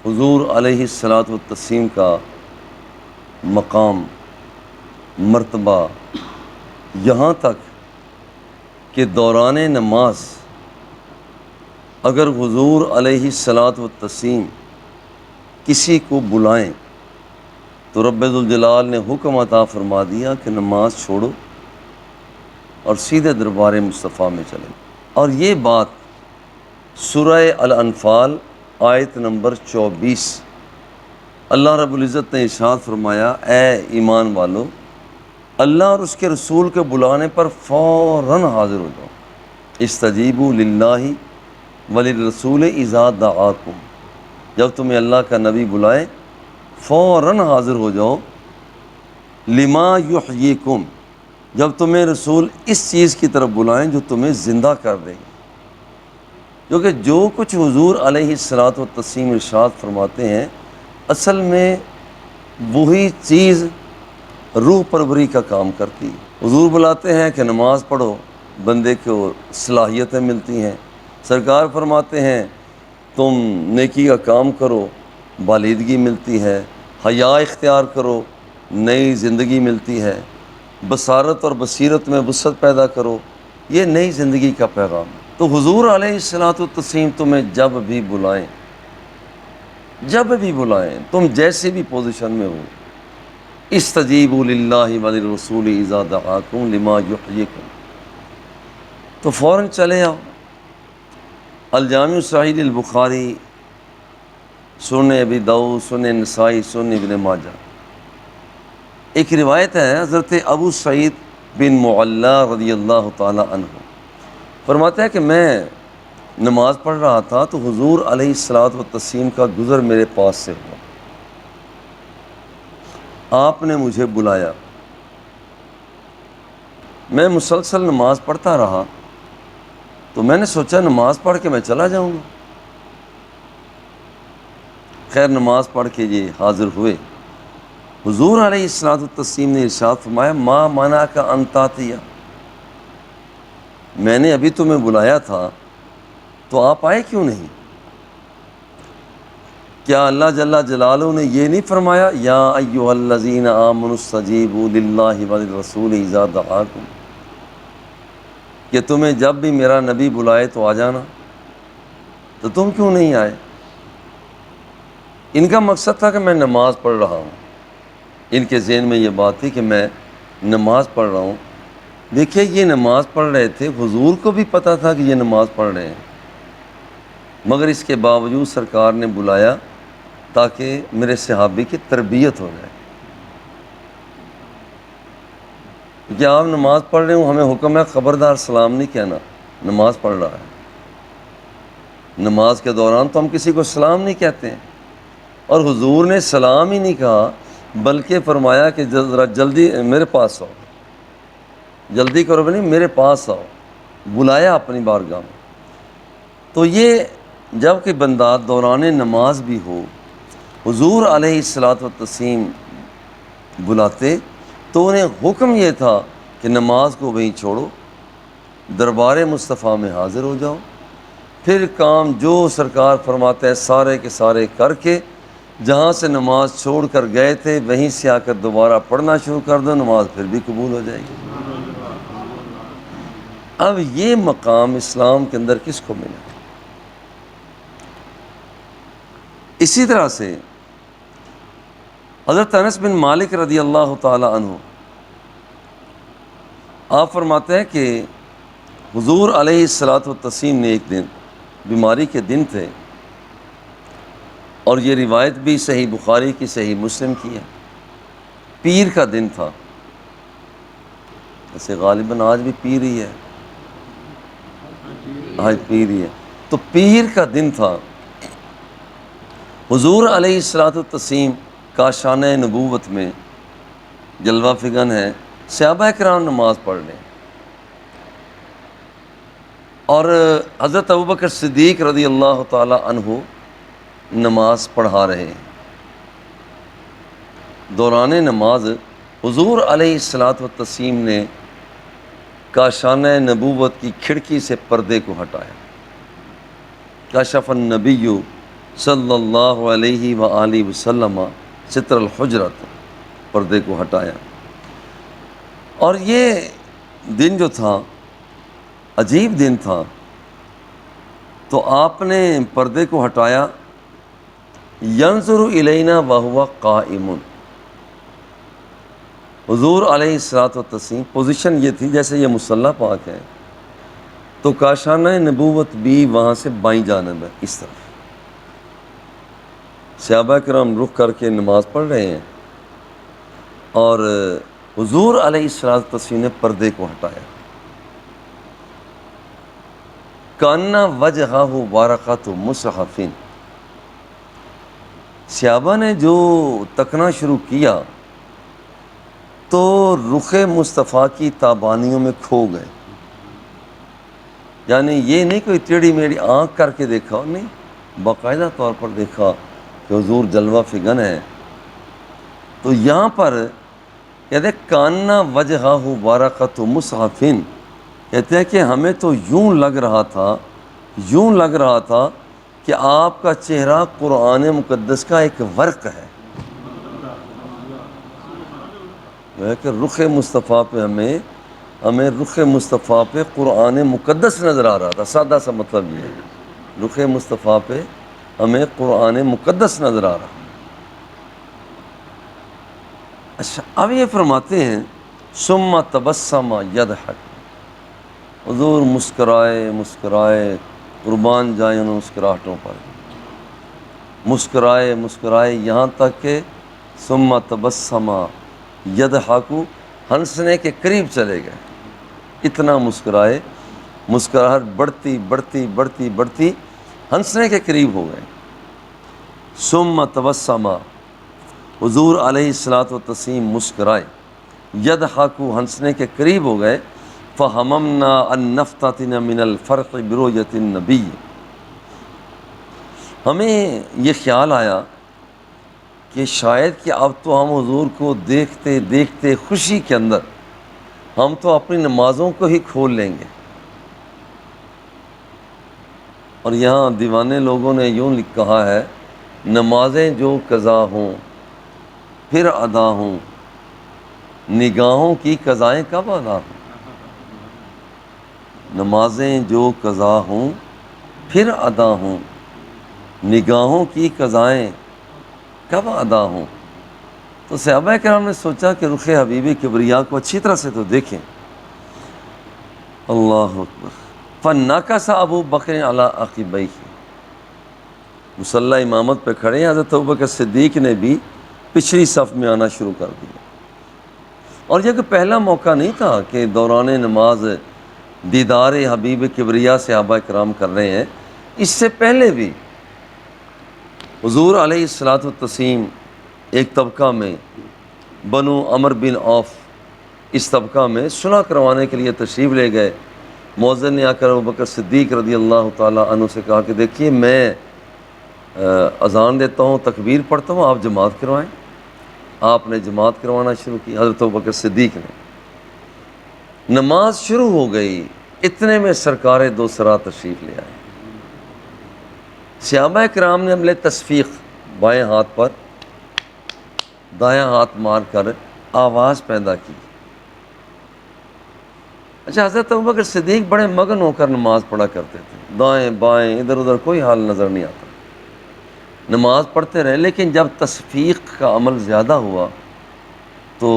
حضور علیہ الصلاۃ والتسلیم کا مقام، مرتبہ، یہاں تک کہ دوران نماز اگر حضور علیہ الصلاۃ والتسلیم کسی کو بلائیں تو رب ذوالجلال نے حکم عطا فرما دیا کہ نماز چھوڑو اور سیدھے دربار مصطفیٰ میں چلیں۔ اور یہ بات سورہ الانفال آیت نمبر 24، اللہ رب العزت نے ارشاد فرمایا، اے ایمان والو، اللہ اور اس کے رسول کے بلانے پر فوراً حاضر ہو جاؤ۔ استجیبوا للہ وللرسول اذا دعاکم، جب تمہیں اللہ کا نبی بلائے فوراً حاضر ہو جاؤ۔ لما یحییکم، جب تمہیں رسول اس چیز کی طرف بلائیں جو تمہیں زندہ کر دے گی، کیونکہ جو کچھ حضور علیہ الصلاۃ والتسلیم ارشاد فرماتے ہیں اصل میں وہی چیز روح پروری کا کام کرتی ہے۔ حضور بلاتے ہیں کہ نماز پڑھو، بندے کو صلاحیتیں ملتی ہیں۔ سرکار فرماتے ہیں تم نیکی کا کام کرو، بالیدگی ملتی ہے۔ حیا اختیار کرو، نئی زندگی ملتی ہے۔ بصارت اور بصیرت میں وسعت پیدا کرو، یہ نئی زندگی کا پیغام ہے۔ تو حضور علیہ الصلاۃ والتسلیم تمہیں جب بھی بلائیں، تم جیسے بھی پوزیشن میں ہو، استجیبوا للہ وللرسول اذا دعاکم لما یحییکم، تو فوراً چلے آؤ۔ الجامع صحیح البخاری، سنن ابی داؤد، سنن نسائی، سنن ابن ماجہ۔ ایک روایت ہے حضرت ابو سعید بن معلی رضی اللہ تعالی عنہ فرماتا ہے کہ میں نماز پڑھ رہا تھا تو حضور علیہ الصلاۃ والتسلیم کا گزر میرے پاس سے ہوا۔ آپ نے مجھے بلایا، میں مسلسل نماز پڑھتا رہا تو میں نے سوچا نماز پڑھ کے میں چلا جاؤں گا۔ خیر نماز پڑھ کے یہ حاضر ہوئے۔ حضور علیہ الصلاۃ والتسلیم نے ارشاد فرمایا، ما منعک ان تأتی، میں نے ابھی تمہیں بلایا تھا تو آپ آئے کیوں نہیں؟ کیا اللہ جل جلالہ نے یہ نہیں فرمایا، یا ایھا الذین آمنوا استجیبوا للہ وللرسول اذا دعاکم، کہ تمہیں جب بھی میرا نبی بلائے تو آ جانا، تو تم کیوں نہیں آئے؟ ان کا مقصد تھا کہ میں نماز پڑھ رہا ہوں، ان کے ذہن میں یہ بات تھی کہ میں نماز پڑھ رہا ہوں۔ دیکھیے یہ نماز پڑھ رہے تھے، حضور کو بھی پتہ تھا کہ یہ نماز پڑھ رہے ہیں، مگر اس کے باوجود سرکار نے بلایا تاکہ میرے صحابی کی تربیت ہو جائے۔ کہ آپ نماز پڑھ رہے ہوں، ہمیں حکم ہے خبردار سلام نہیں کہنا، نماز پڑھ رہا ہے۔ نماز کے دوران تو ہم کسی کو سلام نہیں کہتے ہیں، اور حضور نے سلام ہی نہیں کہا بلکہ فرمایا کہ ذرا جلدی میرے پاس آؤ، جلدی کرو بنی میرے پاس آؤ، بلایا اپنی بارگاہ میں۔ تو یہ جب کہ بندہ دوران نماز بھی ہو حضور علیہ الصلاۃ والتسلیم بلاتے تو انہیں حکم یہ تھا کہ نماز کو وہیں چھوڑو، دربار مصطفیٰ میں حاضر ہو جاؤ، پھر کام جو سرکار فرماتا ہے سارے کے سارے کر کے جہاں سے نماز چھوڑ کر گئے تھے وہیں سے آ کر دوبارہ پڑھنا شروع کر دو، نماز پھر بھی قبول ہو جائے گی۔ اب یہ مقام اسلام کے اندر کس کو ملا؟ اسی طرح سے حضرت انس بن مالک رضی اللہ تعالی عنہ آپ فرماتے ہیں کہ حضور علیہ الصلاۃ والتسلیم نے ایک دن، بیماری کے دن تھے، اور یہ روایت بھی صحیح بخاری کی، صحیح مسلم کی ہے، پیر کا دن تھا، ایسے غالباً آج بھی پیر ہی ہے، آج پیر ہی ہے، تو پیر کا دن تھا۔ حضور علیہ الصلاۃ والتسلیم کاشانہ نبوت میں جلوہ فگن ہے، صحابہ کرام نماز پڑھ رہے ہیں، اور حضرت ابوبکر صدیق رضی اللہ تعالی عنہ نماز پڑھا رہے ہیں۔ دوران نماز حضور علیہ الصلاۃ والتسلیم نے کاشانہ نبوت کی کھڑکی سے پردے کو ہٹایا، کشف النبی صلی اللہ علیہ وآلہ وسلم ستر الحجرت، پردے کو ہٹایا۔ اور یہ دن جو تھا عجیب دن تھا، تو آپ نے پردے کو ہٹایا، ینظر الینا وہو قائم، حضور علیہ الصلوۃ والتسلیم پوزیشن یہ تھی جیسے یہ مصلی پاک ہے تو کاشانہ نبوت بھی وہاں سے بائیں جانب ہے، اس طرف صحابہ کرام رخ کر کے نماز پڑھ رہے ہیں، اور حضور علیہ الصلوۃ والتسلیم نے پردے کو ہٹایا، کأن وجہہ ورقۃ مصحف، صحابہ نے جو تکنا شروع کیا تو رخ مصطفیٰ کی تابانیوں میں کھو گئے، یعنی یہ نہیں کوئی ٹیڑھی میڑھی آنکھ کر کے دیکھا، نہیں، باقاعدہ طور پر دیکھا کہ حضور جلوہ فگن ہے۔ تو یہاں پر کہتے ہیں کأن وجہہ ورقۃ مصحف، کہتے ہیں کہ ہمیں تو یوں لگ رہا تھا کہ آپ کا چہرہ قرآن مقدس کا ایک ورق ہے، کہ رخ مصطفیٰ پہ ہمیں رخ مصطفیٰ پہ قرآن مقدس نظر آ رہا تھا، سادہ سا مطلب یہ ہے، رخ مصطفیٰ پہ ہمیں قرآن مقدس نظر آ رہا۔ اچھا، اب یہ فرماتے ہیں ثم تبسم یضحک، حضور مسکرائے قربان جائیں ان مسکراہٹوں پر، مسکرائے یہاں تک کہ ثم تبسم یضحک، ہنسنے کے قریب چلے گئے، اتنا مسکراہٹ بڑھتی ہنسنے کے قریب ہو گئے۔ ثم تبسم، حضور علیہ الصلوۃ والتسلیم مسکرائے، یضحک، ہنسنے کے قریب ہو گئے، فہممنا ان نفتتن من الفرق برؤیت النبی، ہمیں یہ خیال آیا کہ شاید کہ اب تو ہم حضور کو دیکھتے دیکھتے خوشی کے اندر ہم تو اپنی نمازوں کو ہی کھول لیں گے۔ اور یہاں دیوانے لوگوں نے یوں کہا ہے، نمازیں جو قضا ہوں پھر ادا ہوں، نگاہوں کی قضائیں کب ادا ہوں، نمازیں جو قضا ہوں پھر ادا ہوں، نگاہوں کی قضائیں کب ادا ہوں۔ تو صحابہ کرام نے سوچا کہ رخ حبیب کبریا کو اچھی طرح سے تو دیکھیں۔ اللہ اکبر۔ فنکس ابو بکر علی عقبیہ، مصلی امامت پہ کھڑے ہیں، حضرت ابوبکر صدیق نے بھی پچھلی صف میں آنا شروع کر دیا۔ اور یہ کہ پہلا موقع نہیں تھا کہ دوران نماز دیدار حبیب کبریا صحابہ کرام کر رہے ہیں، اس سے پہلے بھی حضور علیہ الصلوۃ والتسلیم ایک طبقہ میں بنو عمر بن عوف، اس طبقہ میں صلح کروانے کے لیے تشریف لے گئے۔ مؤذن نے آ کر ابوبکر صدیق رضی اللہ تعالیٰ عنہ سے کہا کہ دیکھیے میں اذان دیتا ہوں، تکبیر پڑھتا ہوں، آپ جماعت کروائیں۔ آپ نے جماعت کروانا شروع کی، حضرت ابوبکر صدیق نے۔ نماز شروع ہو گئی، اتنے میں سرکار دو سرا تشریف لے آئے۔ صحابہ کرام نے عمل تصفیق بائیں ہاتھ پر دایاں ہاتھ مار کر آواز پیدا کی۔ اچھا، حضرت ابوبکر صدیق بڑے مگن ہو کر نماز پڑھا کرتے تھے، دائیں بائیں ادھر ادھر کوئی حال نظر نہیں آتا، نماز پڑھتے رہے۔ لیکن جب تصفیق کا عمل زیادہ ہوا تو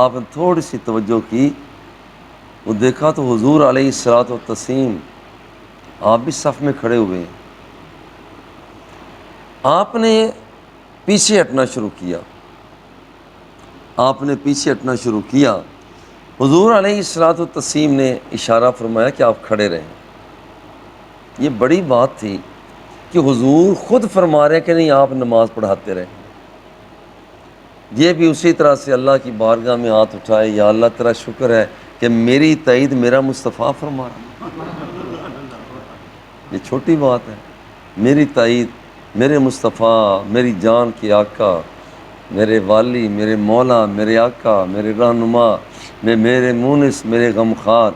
آپ نے تھوڑی سی توجہ کی، وہ دیکھا تو حضور علیہ الصلوۃ والتسلیم آپ بھی صف میں کھڑے ہوئے ہیں۔ آپ نے پیچھے ہٹنا شروع کیا، حضور علیہ الصلوۃ والتسلیم نے اشارہ فرمایا کہ آپ کھڑے رہیں۔ یہ بڑی بات تھی کہ حضور خود فرما رہے کہ نہیں آپ نماز پڑھاتے رہیں۔ یہ بھی اسی طرح سے اللہ کی بارگاہ میں ہاتھ اٹھائے، یا اللہ تیرا شکر ہے کہ میری تائید میرا مصطفیٰ فرما رہا۔ یہ چھوٹی بات ہے، میری تائید میرے مصطفیٰ، میری جان کے آقا، میرے والی، میرے مولا، میرے آقا، میرے رہنما، میرے مونس، میرے غمخوار،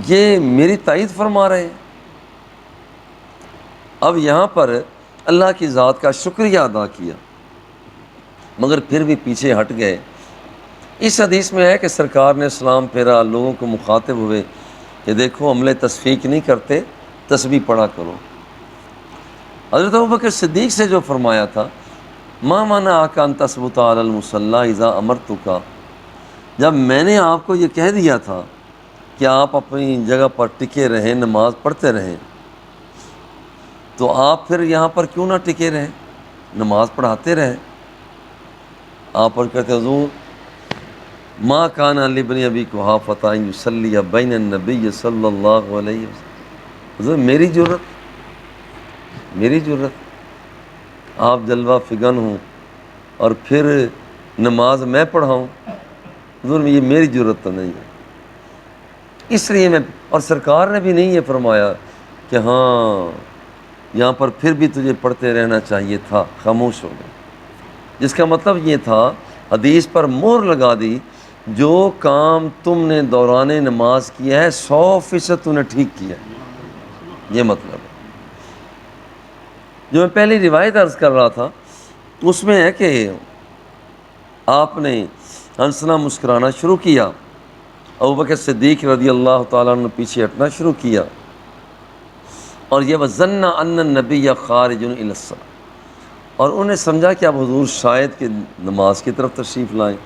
یہ میری تائید فرما رہے ہیں۔ اب یہاں پر اللہ کی ذات کا شکریہ ادا کیا، مگر پھر بھی پیچھے ہٹ گئے۔ اس حدیث میں ہے کہ سرکار نے سلام پھیرا، لوگوں کو مخاطب ہوئے کہ دیکھو عمل تصفیق نہیں کرتے، تسبیح پڑھا کرو۔ حضرت ابوبکر صدیق سے جو فرمایا تھا، ما منعک ان تثبت علی المصلی اذا امرتک، جب میں نے آپ کو یہ کہہ دیا تھا کہ آپ اپنی جگہ پر ٹکے رہیں، نماز پڑھتے رہیں، تو آپ پھر یہاں پر کیوں نہ ٹکے رہیں، نماز پڑھاتے رہیں۔ آپ پر کہتے حضور ما کان لابن ابی قحافۃ ان یصلی بین النبی صلی اللہ علیہ وسلم، حضور میری جرت، آپ جلوہ فگن ہوں اور پھر نماز میں پڑھاؤں، حضور یہ میری جرت تو نہیں ہے۔ اس لیے اور سرکار نے بھی نہیں یہ فرمایا کہ ہاں یہاں پر پھر بھی تجھے پڑھتے رہنا چاہیے تھا، خاموش ہو گئے۔ جس کا مطلب یہ تھا، حدیث پر مہر لگا دی، جو کام تم نے دوران نماز کیا ہے 100% تم نے ٹھیک کیا ہے، یہ مطلب ہے۔ جو میں پہلی روایت عرض کر رہا تھا اس میں ہے کہ آپ نے ہنسنا مسکرانا شروع کیا، ابوبکر صدیق رضی اللہ تعالیٰ عنہ پیچھے ہٹنا شروع کیا، اور یہ وَظَنَّ أَنَّ النَّبِيَّ خَارِجٌ إِلَى الصَّلَاةِ، اور انہیں سمجھا کہ اب حضور شاید کہ نماز کی طرف تشریف لائیں،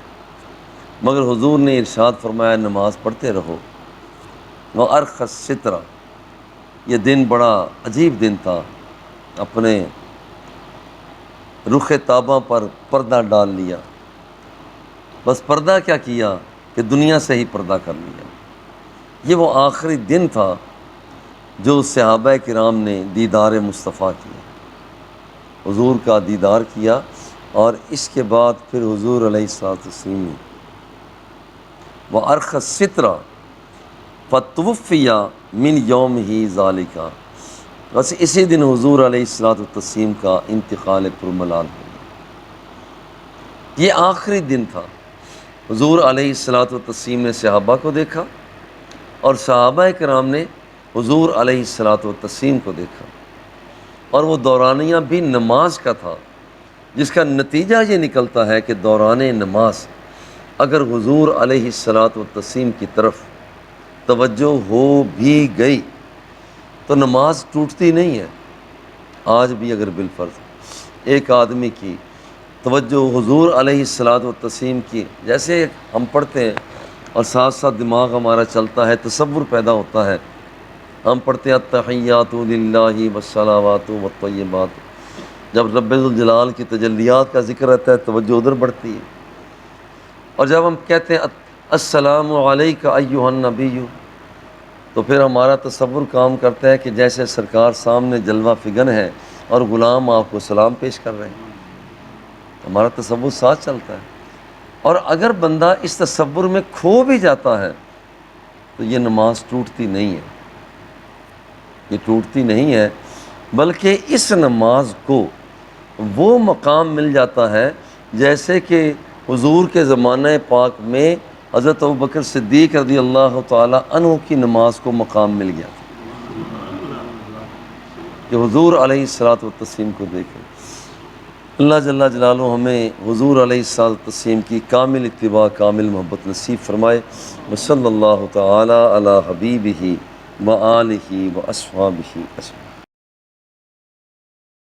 مگر حضور نے ارشاد فرمایا نماز پڑھتے رہو۔ وَأَرْخَ السِّتْرَ، یہ دن بڑا عجیب دن تھا، اپنے رخ تاباں پر پردہ ڈال لیا۔ بس پردہ کیا کیا کہ دنیا سے ہی پردہ کر لیا۔ یہ وہ آخری دن تھا جو صحابہ کرام نے دیدار مصطفیٰ کیا، حضور کا دیدار کیا، اور اس کے بعد پھر حضور علیہ السلام وَأَرْخَ السِّتْرَ فَتُوفِّيَ مِنْ يَوْمِهِ ذَلِكَ، بس اسی دن حضور علیہ السلام کا انتقال پرملال ہو گیا۔ یہ آخری دن تھا، حضور علیہ السلام نے صحابہ کو دیکھا اور صحابہ کرام نے حضور علیہ السلام کو دیکھا، اور وہ دورانیہ بھی نماز کا تھا، جس کا نتیجہ یہ نکلتا ہے کہ دوران نماز اگر حضور علیہ السلام کی طرف توجہ ہو بھی گئی تو نماز ٹوٹتی نہیں ہے۔ آج بھی اگر بالفرض ایک آدمی کی توجہ حضور علیہ السلام کی، جیسے ہم پڑھتے ہیں اور ساتھ ساتھ دماغ ہمارا چلتا ہے، تصور پیدا ہوتا ہے، ہم پڑھتے ہیں التحیات للہ والصلوات والطیبات، جب رب ذوالجلال کی تجلیات کا ذکر رہتا ہے توجہ ادھر بڑھتی ہے، اور جب ہم کہتے ہیں السلام علیک ایھا النبی، تو پھر ہمارا تصور کام کرتا ہے کہ جیسے سرکار سامنے جلوہ فگن ہے اور غلام آپ کو سلام پیش کر رہے ہیں، ہمارا تصور ساتھ چلتا ہے۔ اور اگر بندہ اس تصور میں کھو بھی جاتا ہے تو یہ نماز ٹوٹتی نہیں ہے، یہ ٹوٹتی نہیں ہے، بلکہ اس نماز کو وہ مقام مل جاتا ہے جیسے کہ حضور کے زمانہ پاک میں حضرت ابوبکر صدیق رضی اللہ تعالی عنہ کی نماز کو مقام مل گیا تھا کہ حضور علیہ السلام کو دیکھیں۔ اللہ جل جلالہ ہمیں حضور علیہ السلام کی کامل اتباع، کامل محبت نصیب فرمائے۔ وصلی اللہ تعالی علی حبیبہ وآلہ واصحابہ اجمعین۔